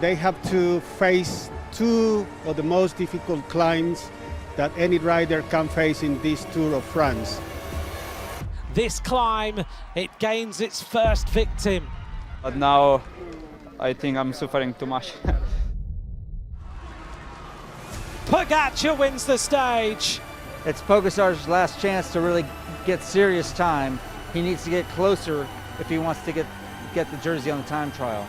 they have to face two of the most difficult climbs that any rider can face in this Tour of France. This climb, it gains its first victim. But now I think I'm suffering too much. Pogacar wins the stage. It's Pogacar's last chance to really get serious time. He needs to get closer if he wants to get the jersey on the time trial.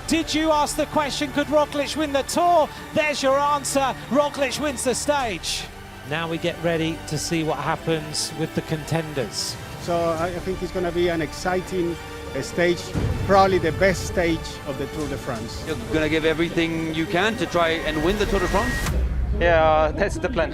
Did you ask the question, could Roglic win the Tour? There's your answer, Roglic wins the stage. Now we get ready to see what happens with the contenders. So I think it's going to be an exciting stage, probably the best stage of the Tour de France. You're going to give everything you can to try and win the Tour de France? Yeah, that's the plan.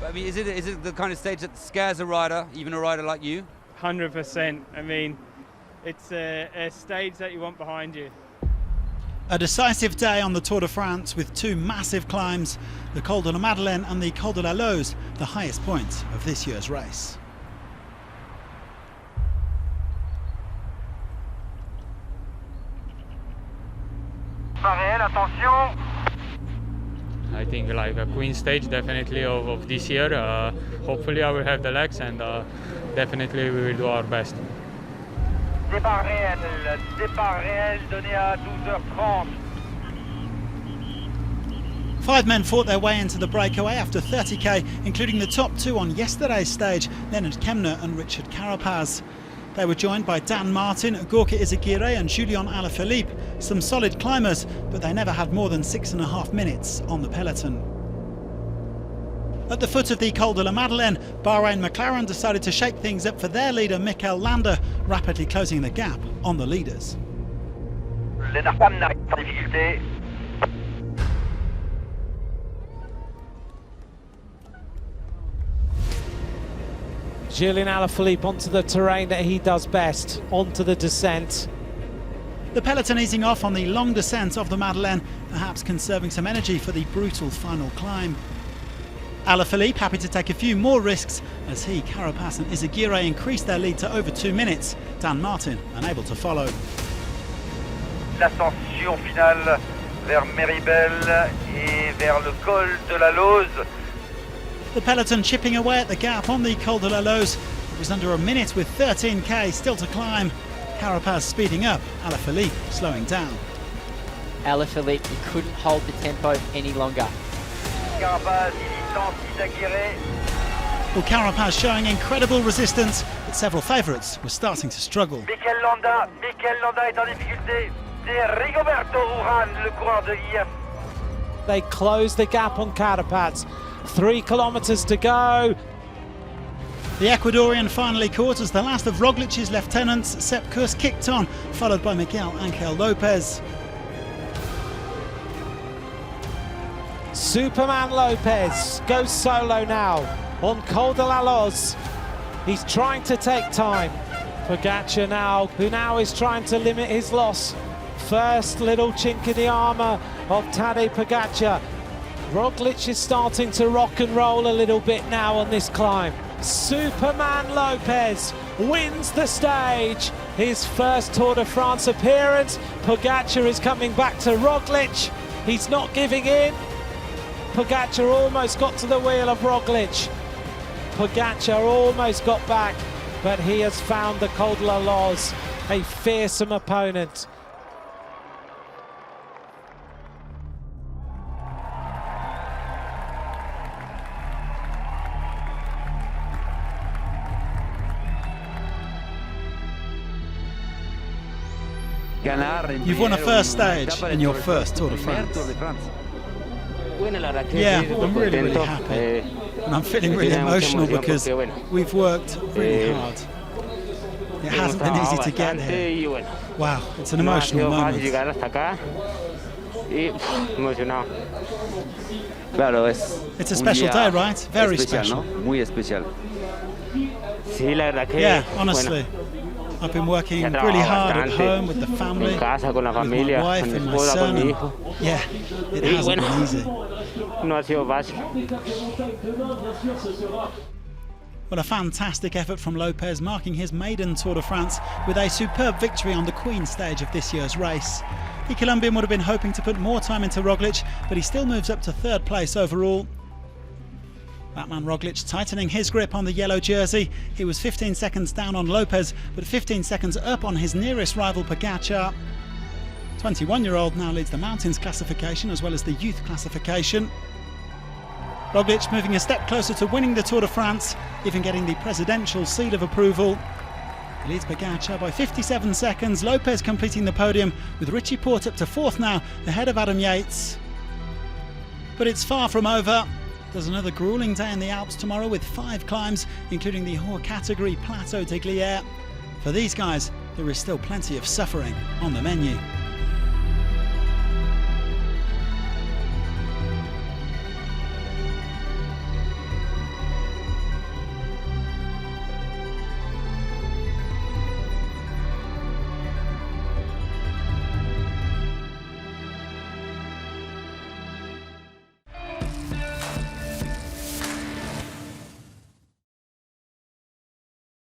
I mean, is it the kind of stage that scares a rider, even a rider like you? 100%. I mean, it's a stage that you want behind you. A decisive day on the Tour de France with two massive climbs, the Col de la Madeleine and the Col de la Loze, the highest point of this year's race. Attention! I think like a queen stage definitely of this year. Hopefully I will have the legs and definitely we will do our best. Départ réel donné à 12h30. 5 men fought their way into the breakaway after 30k, including the top two on yesterday's stage, Leonard Kemna and Richard Carapaz. They were joined by Dan Martin, Gorka Izagirre and Julian Alaphilippe, some solid climbers, but they never had more than 6.5 minutes on the peloton. At the foot of the Col de la Madeleine, Bahrain McLaren decided to shake things up for their leader Mikel Landa, rapidly closing the gap on the leaders. Julian Alaphilippe onto the terrain that he does best, onto the descent. The peloton easing off on the long descent of the Madeleine, perhaps conserving some energy for the brutal final climb. Alaphilippe happy to take a few more risks as he, Carapaz and Izagirre increased their lead to over 2 minutes. Dan Martin unable to follow. L'ascension finale vers Méribel et vers le Col de la Loze. The peloton chipping away at the gap on the Col de la Loze. It was under a minute with 13k still to climb. Carapaz speeding up, Alaphilippe slowing down. Alaphilippe, he couldn't hold the tempo any longer. Carapaz, Izagirre. Well, Carapaz showing incredible resistance, but several favourites were starting to struggle. Mikel Landa est en difficulté. C'est Rigoberto Urán, le coureur de IF. They close the gap on Carapaz. 3 kilometres to go. The Ecuadorian finally caught as the last of Roglic's lieutenants, Sepp Kuss, kicked on, followed by Miguel Angel Lopez. Superman Lopez goes solo now on Col de la Loze. He's trying to take time. Pogacar now, who now is trying to limit his loss. First little chink in the armour of Tadej Pogacar. Roglic is starting to rock and roll a little bit now on this climb. Superman Lopez wins the stage. His first Tour de France appearance. Pogacar is coming back to Roglic. He's not giving in. Pogacar almost got to the wheel of Roglic. Pogacar almost got back, but he has found the Col de la Loze, a fearsome opponent. You've won a first stage in your first Tour de France. Yeah, I'm really happy. And I'm feeling really emotional because we've worked really hard. It hasn't been easy to get here. Wow, it's an emotional moment. It's a special day, right? Very special. Muy especial. Yeah, honestly. I've been working really hard at home with the family, with my wife and my son. Yeah, it hasn't been easy. no ha sido fácil. Well, a fantastic effort from Lopez, marking his maiden Tour de France with a superb victory on the Queen stage of this year's race. The Colombian would have been hoping to put more time into Roglic, but he still moves up to third place overall. Batman Roglic tightening his grip on the yellow jersey. He was 15 seconds down on Lopez, but 15 seconds up on his nearest rival POGACAR. 21-year-old now leads the mountains classification as well as the youth classification. Roglic moving a step closer to winning the Tour de France, even getting the presidential seal of approval. He leads POGACAR by 57 seconds. Lopez completing the podium with Richie Porte up to fourth now, ahead of Adam Yates. But it's far from over. There's another gruelling day in the Alps tomorrow with 5 climbs, including the Haut category Plateau de Glières. For these guys, there is still plenty of suffering on the menu.